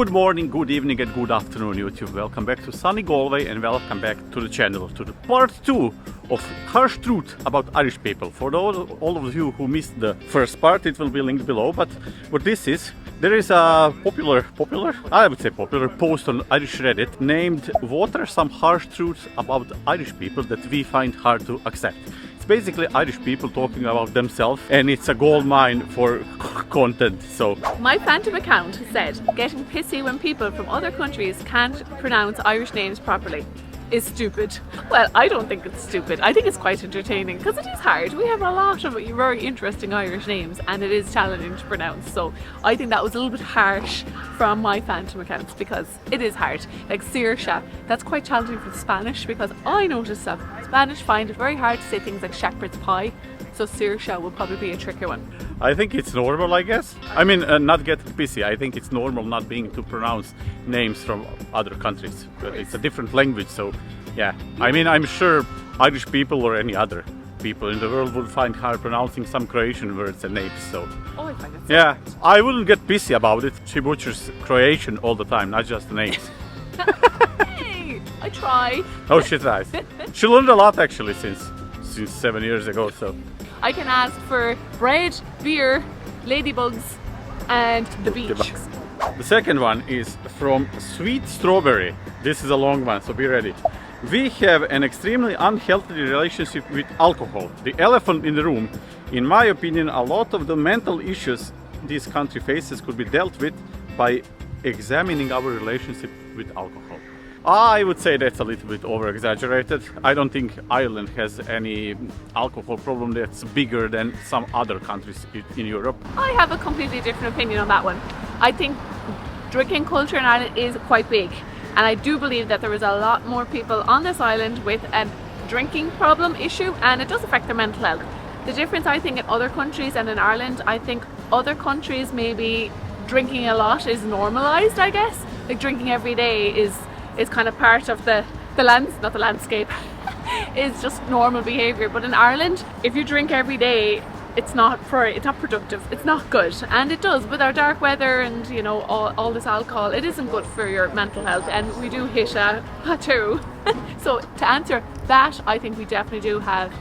Good morning, good evening and good afternoon YouTube. Welcome back to sunny Galway and welcome back to the channel, to the part 2 of harsh truth about Irish people. For all of you who missed the first part, it will be linked below, but what this is, there is a popular post on Irish Reddit named "What are some harsh truths about Irish people that we find hard to accept?" It's basically Irish people talking about themselves, and it's a gold mine for content. So my phantom account said getting pissy when people from other countries can't pronounce Irish names properly is stupid. Well, I don't think it's stupid. I think it's quite entertaining because it is hard. We have a lot of very interesting Irish names and it is challenging to pronounce. So I think that was a little bit harsh from my phantom accounts because it is hard. Like Saoirse, that's quite challenging for the Spanish because I noticed that Spanish find it very hard to say things like shepherd's pie. So Saoirse will probably be a tricky one. I think it's normal, I guess. I mean, not getting pissy. I think it's normal not being to pronounce names from other countries. It's a different language, so yeah. I mean, I'm sure Irish people or any other people in the world would find hard pronouncing some Croatian words and names. So oh, I find it so yeah, I wouldn't get pissy about it. She butchers Croatian all the time, not just the names. Hey, I try. Oh, she tries. She learned a lot actually since 7 years ago. So I can ask for bread, beer, ladybugs, and the beach. The second one is from Sweet Strawberry. This is a long one, so be ready. We have an extremely unhealthy relationship with alcohol. The elephant in the room. In my opinion, a lot of the mental issues this country faces could be dealt with by examining our relationship with alcohol. I would say that's a little bit over-exaggerated. I don't think Ireland has any alcohol problem that's bigger than some other countries in Europe. I have a completely different opinion on that one. I think drinking culture in Ireland is quite big, and I do believe that there is a lot more people on this island with a drinking problem issue, and it does affect their mental health. The difference, I think, in other countries and in Ireland, I think other countries maybe drinking a lot is normalised, I guess. Like drinking every day is kind of part of the landscape. It's just normal behaviour. But in Ireland, if you drink every day, it's not productive, it's not good, and it does with our dark weather and all this alcohol, it isn't good for your mental health, and we do hit a plateau. So to answer that, I think we definitely do have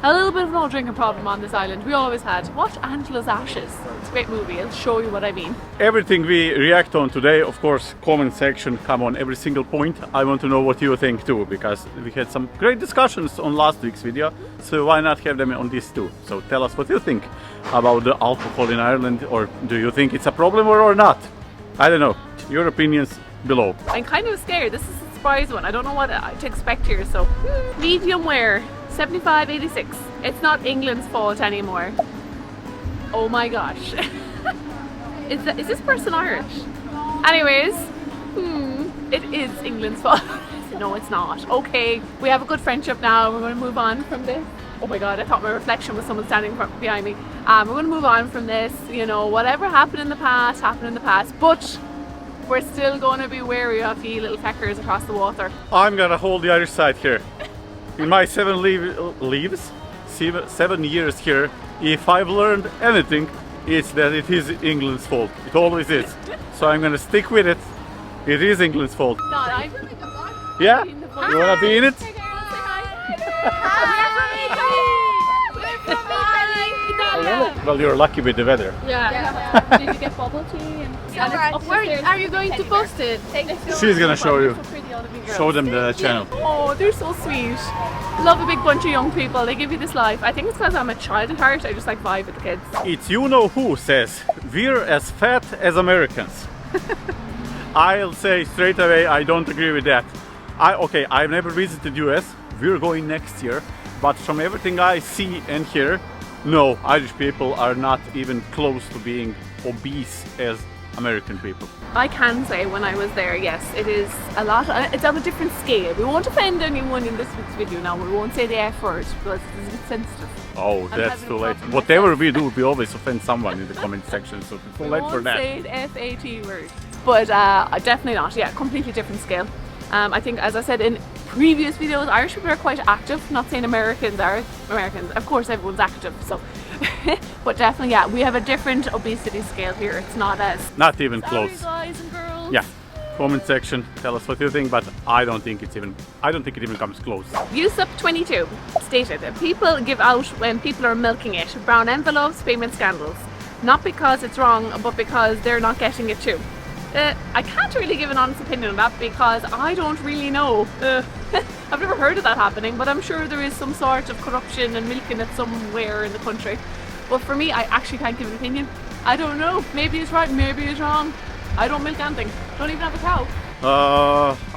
a little bit of an all drinking problem on this island. We always had. Watch Angela's Ashes. It's a great movie. I'll show you what I mean. Everything we react on today, of course, comment section, come on every single point. I want to know what you think too, because we had some great discussions on last week's video, so why not have them on this too? So tell us what you think about the alcohol in Ireland, or do you think it's a problem or not? I don't know. Your opinions below. I'm kind of scared. This is a surprise one. I don't know what to expect here, so medium rare. 75.86. It's not England's fault anymore. Oh my gosh. Is this person Irish? Anyways, it is England's fault. No, it's not. Okay, we have a good friendship now. We're going to move on from this. Oh my god, I thought my reflection was someone standing behind me. We're going to move on from this. Whatever happened in the past, happened in the past. But we're still going to be wary of you little peckers across the water. I'm going to hold the Irish side here. In my 7 years here, if I've learned anything, it's that it is England's fault. It always is. So I'm gonna stick with it. It is England's fault. Yeah? You wanna be in it? Well, you're lucky with the weather. Yeah. Did you get bubble tea? Where are you going to post it? She's gonna show you. Show them the channel. Oh, they're so sweet. Love a big bunch of young people. They give you this life. I think it's because I'm a child at heart. I just like vibe with the kids. It's who says we're as fat as Americans. I'll say straight away I don't agree with that. I've never visited US. We're going next year, but from everything I see and hear, no, Irish people are not even close to being obese as American people. I can say when I was there, yes, it is a lot. It's on a different scale. We won't offend anyone in this week's video now. We won't say the F word because it's a bit sensitive. Oh, that's too late. Whatever we do, we always offend someone in the comment section, so it's too late for that. We won't say the F-A-T word. But definitely not. Yeah, completely different scale. I think, as I said in previous videos, Irish people are quite active. Not saying Americans are. Americans, of course, everyone's active. So, but definitely, yeah, we have a different obesity scale here. It's not as not even close. Guys and girls. Yeah, Comment section, tell us what you think, but I don't think it even comes close. USUP22 stated that people give out when people are milking it. Brown envelopes, payment scandals. Not because it's wrong, but because they're not getting it too. I can't really give an honest opinion on that because I don't really know. I've never heard of that happening, but I'm sure there is some sort of corruption and milking it somewhere in the country. But for me, I actually can't give an opinion. I don't know. Maybe it's right, maybe it's wrong. I don't milk anything. Don't even have a cow.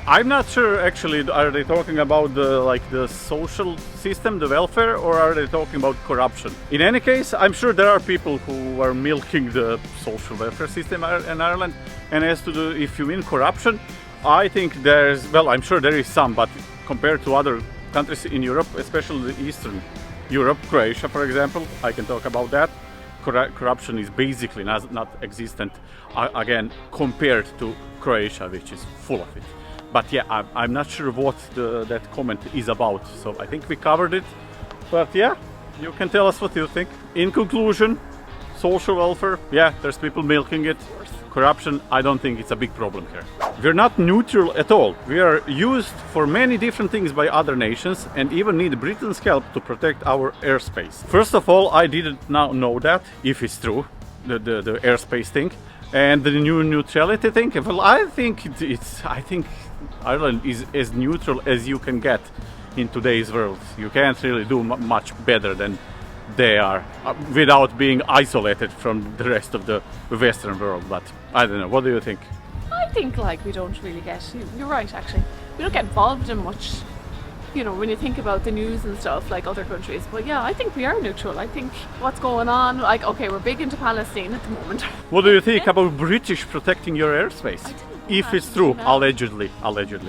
I'm not sure actually. Are they talking about the social system, the welfare, or are they talking about corruption? In any case, I'm sure there are people who are milking the social welfare system in Ireland. And as to if you mean corruption, I think I'm sure there is some, but compared to other countries in Europe, especially the Eastern Europe, Croatia, for example, I can talk about that. Corruption is basically not existent again compared to Croatia, which is full of it. But yeah, I'm not sure what that comment is about, so I think we covered it. But yeah, you can tell us what you think. In conclusion, social welfare, yeah, there's people milking it. Corruption, I don't think it's a big problem here. We're not neutral at all. We are used for many different things by other nations and even need Britain's help to protect our airspace. First of all, I didn't know that, if it's true, the airspace thing. And the new neutrality thing, well, I think Ireland is as neutral as you can get in today's world. You can't really do much better than they are without being isolated from the rest of the Western world. But I don't know, what do you think? I think we don't really get, you're right actually, we don't get involved in much, when you think about the news and stuff like other countries. But yeah, I think we are neutral. I think what's going on, okay, we're big into Palestine at the moment. What do you think about British protecting your airspace? If it's true, allegedly,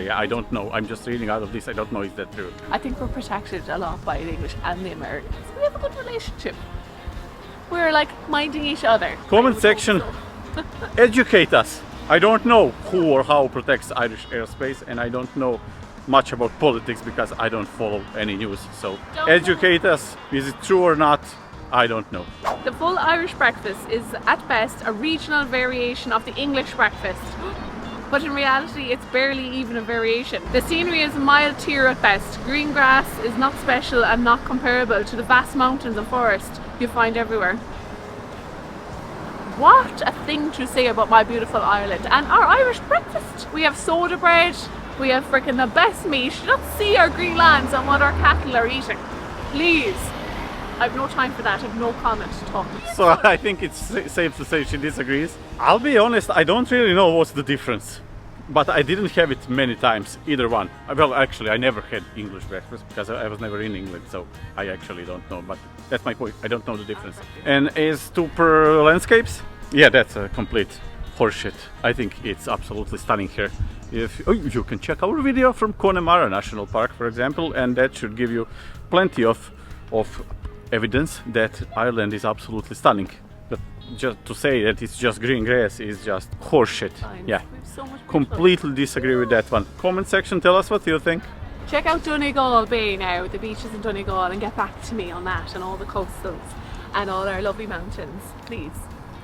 I don't know. I'm just reading out of this. I don't know if that's true. I think we're protected a lot by the English and the Americans. We have a good relationship. We're minding each other. Comment section, educate us. I don't know who or how protects Irish airspace, and I don't know much about politics because I don't follow any news. So educate us. Is it true or not? I don't know. The full Irish breakfast is at best a regional variation of the English breakfast. But in reality, it's barely even a variation. The scenery is mild tier at best. Green grass is not special and not comparable to the vast mountains and forests you find everywhere. What a thing to say about my beautiful Ireland and our Irish breakfast. We have soda bread, we have freaking the best meat. You don't see our green lands and what our cattle are eating. Please. I have no time for that. I have no comment to talk. So I think it's safe to say she disagrees. I'll be honest, I don't really know what's the difference. But I didn't have it many times, either one. Well, actually, I never had English breakfast because I was never in England, so I actually don't know. But that's my point. I don't know the difference. And as to per landscapes, yeah, that's a complete horseshit. I think it's absolutely stunning here. You can check our video from Connemara National Park, for example, and that should give you plenty of evidence that Ireland is absolutely stunning. But just to say that it's just green grass is just horseshit. Yeah, completely disagree with that one. Comment section, tell us what you think. Check out Donegal Bay now, the beaches in Donegal, and get back to me on that and all the coastals and all our lovely mountains. Please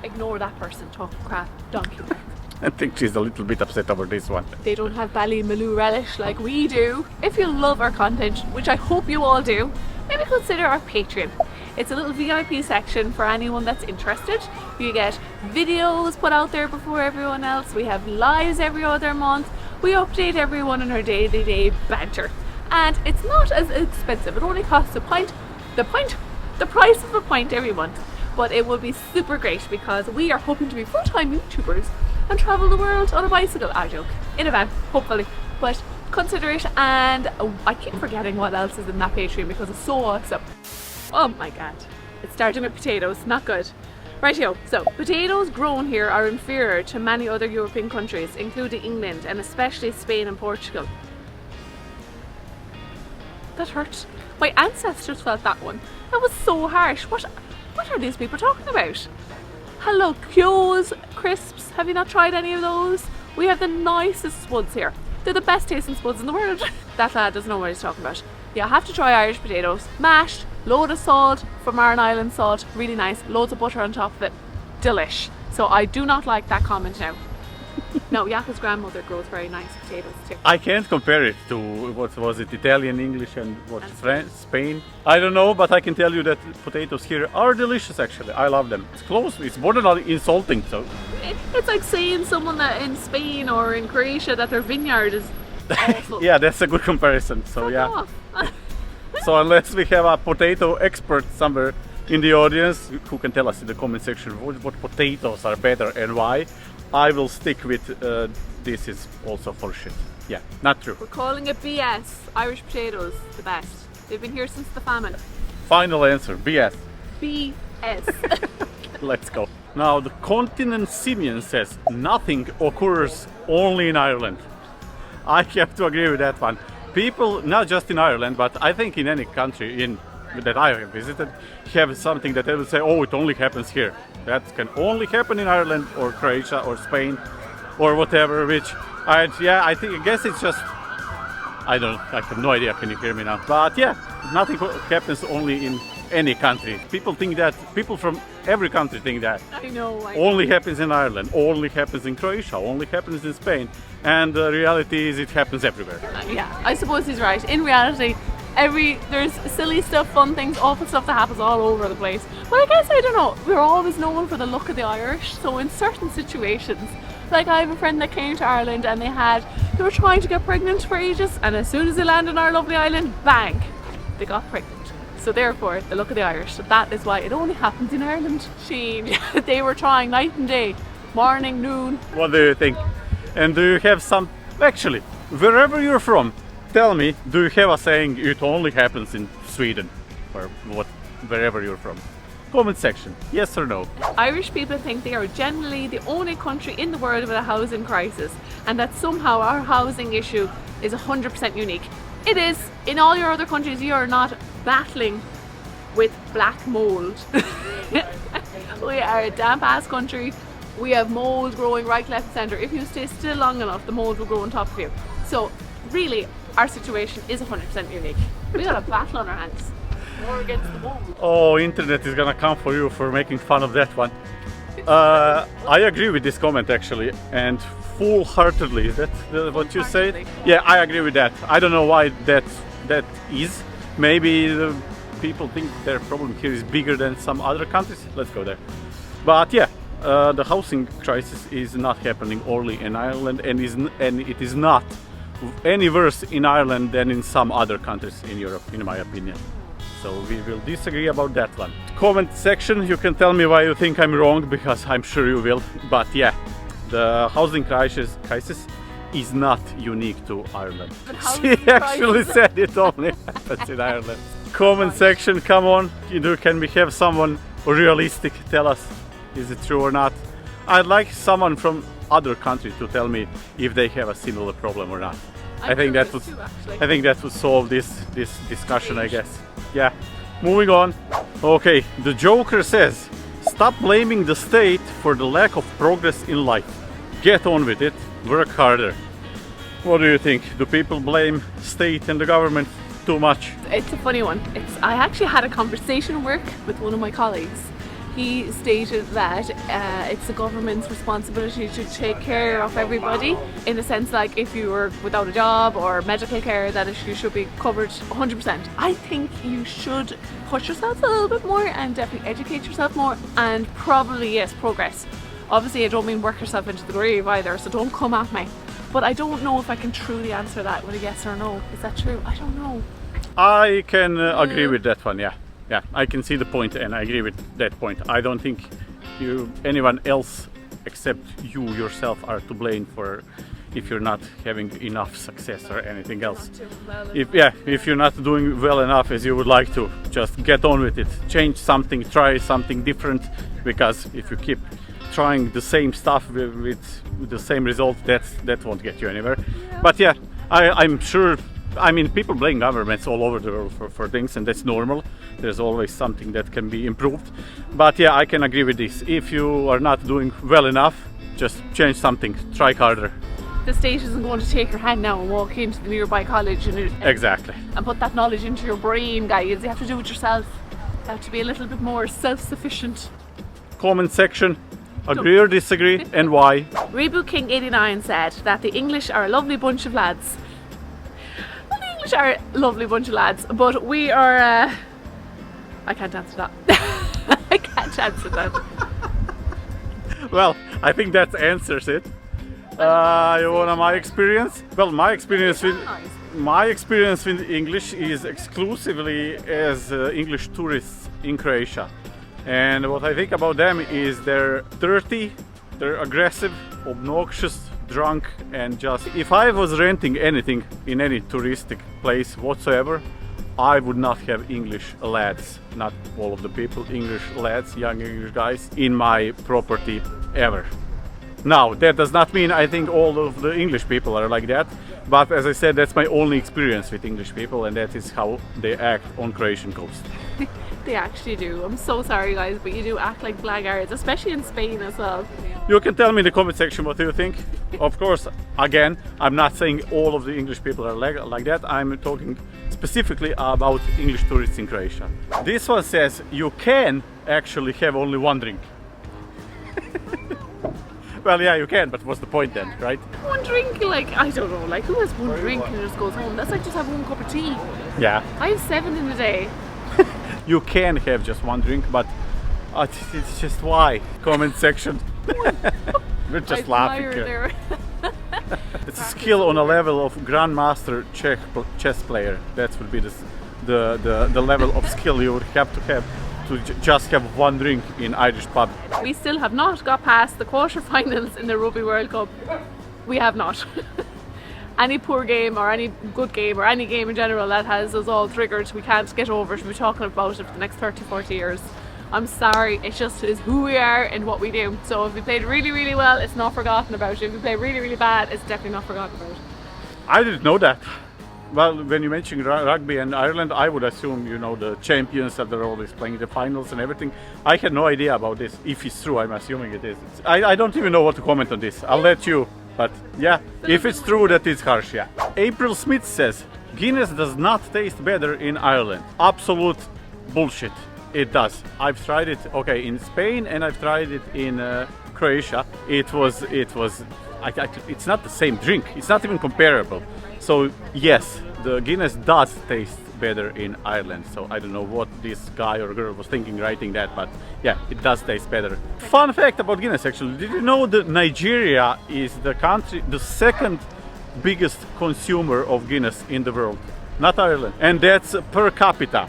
ignore that person talking crap donkey. I think she's a little bit upset over this one. They don't have Ballymaloo relish like we do. If you love our content, which I hope you all do, maybe consider our Patreon. It's a little VIP section for anyone that's interested. You get videos put out there before everyone else. We have lives every other month. We update everyone on our day-to-day banter. And it's not as expensive. It only costs a pint. The price of a pint every month. But it will be super great because we are hoping to be full-time YouTubers and travel the world on a bicycle. I joke. In a van, hopefully. But consider it, and I keep forgetting what else is in that Patreon because it's so awesome. Oh my god. It's starting with potatoes, not good. Rightio, so potatoes grown here are inferior to many other European countries, including England and especially Spain and Portugal. That hurt. My ancestors felt that one. That was so harsh. What are these people talking about? Hello, Kyo's crisps. Have you not tried any of those? We have the nicest spuds here. They're the best tasting spuds in the world. That lad doesn't know what he's talking about. Yeah, have to try Irish potatoes. Mashed, load of salt from Iron Island salt, really nice. Loads of butter on top of it. Delish. So I do not like that comment now. No, Jako's grandmother grows very nice potatoes too. I can't compare it to, what was it, Italian, English and what, And France, Spain? I don't know, but I can tell you that potatoes here are delicious actually. I love them. It's close, it's borderline insulting, so. It's like saying someone that in Spain or in Croatia that their vineyard is awful. Yeah, that's a good comparison, so Fuck yeah. off. So unless we have a potato expert somewhere in the audience who can tell us in the comment section what potatoes are better and why, I will stick with this is also for shit. Yeah, not true. We're calling it BS. Irish potatoes, the best. They've been here since the famine. Final answer, BS. BS. Let's go. Now the continent Simeon says nothing occurs only in Ireland. I have to agree with that one. People, not just in Ireland, but I think in any country that I have visited, have something that they will say, oh, it only happens here. That can only happen in Ireland or Croatia or Spain or whatever, which I guess it's just, I have no idea, can you hear me now? But yeah, nothing happens only in any country. People from every country think that. I know. Only happens in Ireland, only happens in Croatia, only happens in Spain. And the reality is it happens everywhere. Yeah, I suppose he's right. In reality, there's silly stuff, fun things, awful stuff that happens all over the place. But I guess, I don't know, we're always known for the look of the Irish. So in certain situations, like I have a friend that came to Ireland and they were trying to get pregnant for ages, and as soon as they landed on our lovely island, bang, they got pregnant. So therefore, the look of the Irish. So that is why it only happens in Ireland. Shane, they were trying night and day, morning, noon. What do you think? And do you have actually, wherever you're from, tell me, do you have a saying it only happens in Sweden or wherever you're from? Comment section, yes or no? Irish people think they are generally the only country in the world with a housing crisis, and that somehow our housing issue is 100% unique. It is. In all your other countries, you are not battling with black mold. We are a damp ass country. We have mold growing right, left, centre. If you stay still long enough, the mold will grow on top of you. So really, our situation is 100% unique. We got a battle on our hands. War against the mold. Oh, internet is gonna come for you for making fun of that one. I agree with this comment actually, and full-heartedly. Is that what you said? Yeah, I agree with that. I don't know why that is. Maybe the people think their problem here is bigger than some other countries. Let's go there. But yeah. The housing crisis is not happening only in Ireland, and it is not any worse in Ireland than in some other countries in Europe, in my opinion. So we will disagree about that one. Comment section, you can tell me why you think I'm wrong, because I'm sure you will. But yeah, the housing crisis is not unique to Ireland. She actually said it only happens in Ireland. Comment section, come on, can we have someone realistic tell us? Is it true or not? I'd like someone from other countries to tell me if they have a similar problem or not. I think that would solve this discussion, I guess. Yeah. Moving on. Okay, the Joker says, stop blaming the state for the lack of progress in life. Get on with it. Work harder. What do you think? Do people blame state and the government too much? It's a funny one. I actually had a conversation at work with one of my colleagues. He stated that it's the government's responsibility to take care of everybody, in the sense like if you were without a job or medical care, that you should be covered 100%. I think you should push yourself a little bit more and definitely educate yourself more, and probably, yes, progress. Obviously I don't mean work yourself into the grave either, so don't come at me. But I don't know if I can truly answer that with a yes or no. Is that true? I don't know. I can agree with that one, yeah. Yeah, I can see the point and I agree with that point. I don't think anyone else except you yourself are to blame for if you're not having enough success or anything else. If you're not doing well enough as you would like to, just get on with it. Change something, try something different, because if you keep trying the same stuff with the same result, that won't get you anywhere. But yeah, I'm sure. I mean, people blame governments all over the world for things, and that's normal. There's always something that can be improved. But yeah, I can agree with this. If you are not doing well enough, just change something, try harder. The state isn't going to take your hand now and walk into the nearby college Exactly. And put that knowledge into your brain, guys. You have to do it yourself. You have to be a little bit more self-sufficient. Comment section, Agree or disagree, and why? Reboot King 89 said that the English are a lovely bunch of lads. Well, the English are a lovely bunch of lads, but we are. I can't answer that. I can't answer that. Well, I think that answers it. You want my experience? Well, my experience with English is exclusively as English tourists in Croatia. And what I think about them is they're dirty, they're aggressive, obnoxious, drunk, and just... If I was renting anything in any touristic place whatsoever, I would not have English lads, not all of the people, English lads, young English guys, in my property ever. Now, that does not mean I think all of the English people are like that, but as I said, that's my only experience with English people, and that is how they act on Croatian coast. They actually do. I'm so sorry guys, but you do act like blackguards, especially in Spain as well. You can tell me in the comment section what you think. Of course, again, I'm not saying all of the English people are like that. I'm talking specifically about English tourists in Croatia. This one says you can actually have only one drink. Well, yeah, you can, but what's the point then, right? One drink, like, I don't know, like who has one drink and just goes home? That's like just have one cup of tea. Yeah. I have 7 in a day. You can have just one drink, but it's just why? Comment section. We're just laughing here. It's a skill on a level of grandmaster chess player. That would be the level of skill you would have to just have one drink in Irish pub. We still have not got past the quarterfinals in the Rugby World Cup. We have not. Any poor game or any good game or any game in general that has us all triggered, we can't get over to be talking about it for the next 30-40 years. I'm sorry, it just is who we are and what we do. So if we played really, really well, it's not forgotten about. If we play really, really bad, it's definitely not forgotten about. I didn't know that. Well, when you mentioned rugby and Ireland, I would assume, you know, the champions that they're always playing the finals and everything. I had no idea about this. If it's true, I'm assuming it is. I don't even know what to comment on this. I'll let you. But yeah, if it's true, that is harsh, yeah. April Smith says, Guinness does not taste better in Ireland. Absolute bullshit. It does. I've tried it, okay, in Spain, and I've tried it in Croatia. It's not the same drink. It's not even comparable. So yes, the Guinness does taste better in Ireland. So I don't know what this guy or girl was thinking writing that, but yeah, it does taste better. Fun fact about Guinness actually, did you know that Nigeria is the second biggest consumer of Guinness in the world? Not Ireland. And that's per capita.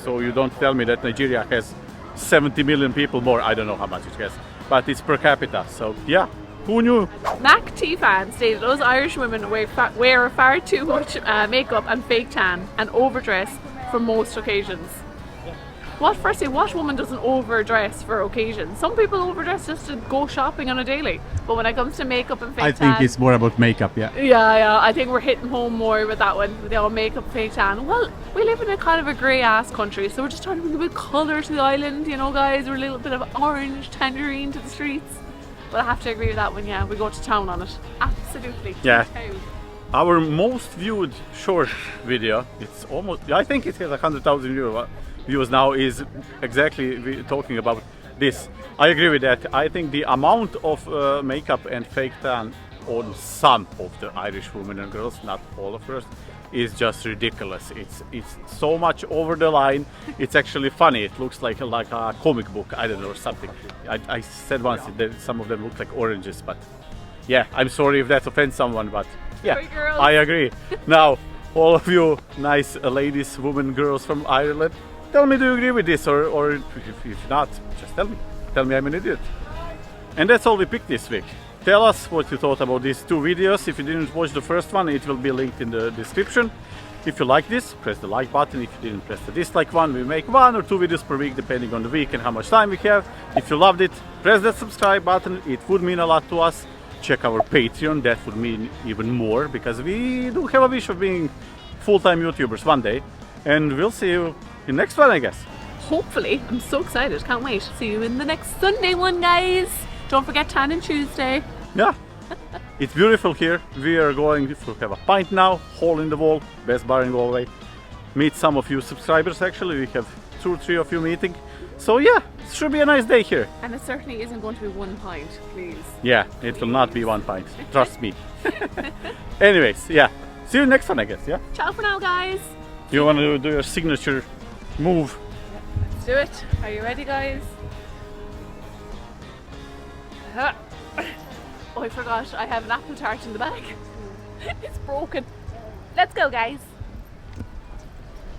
So you don't tell me that Nigeria has 70 million people more. I don't know how much it has, but it's per capita. So yeah, who knew? Mac T fan stated us Irish women wear far too much makeup and fake tan and overdress for most occasions. Firstly, what woman doesn't overdress for occasions? Some people overdress just to go shopping on a daily. But when it comes to makeup and fake tan, I think it's more about makeup, yeah. Yeah, I think we're hitting home more with that one, with the all makeup, fake tan. Well, we live in a kind of a grey ass country, so we're just trying to bring a bit of colour to the island, you know guys, we're a little bit of orange tangerine to the streets. But I have to agree with that one, yeah, we go to town on it. Absolutely. Yeah. Our most viewed short video, it's almost, I think it has 100,000 views now, is exactly talking about this. I agree with that. I think the amount of makeup and fake tan on some of the Irish women and girls, not all of us, is just ridiculous. It's so much over the line. It's actually funny. It looks like a comic book, I don't know, or something. I said once that some of them look like oranges, but yeah, I'm sorry if that offends someone, but yeah, I agree. Now, all of you nice ladies, women, girls from Ireland, tell me, do you agree with this, or if not, just tell me. Tell me I'm an idiot. And that's all we picked this week. Tell us what you thought about these 2 videos. If you didn't watch the first one, it will be linked in the description. If you like this, press the like button. If you didn't, press the dislike one. We make 1 or 2 videos per week depending on the week and how much time we have. If you loved it, press that subscribe button. It would mean a lot to us. Check our Patreon, that would mean even more, because we do have a wish of being full-time YouTubers one day. And we'll see you in the next one, I guess. Hopefully. I'm so excited, can't wait. See you in the next Sunday one, guys. Don't forget Tan and Tuesday. Yeah, it's beautiful here. We are going to have a pint now, hole in the wall, best bar in Galway. Meet some of you subscribers actually. We have 2 or 3 of you meeting. So yeah, it should be a nice day here. And it certainly isn't going to be 1 pint, please. Yeah, it will not be 1 pint. Trust me. Anyways, yeah. See you next one, I guess. Yeah. Ciao for now, guys. You want to do your signature move? Let's do it. Are you ready, guys? Oh, I forgot. I have an apple tart in the bag. It's broken. Let's go, guys.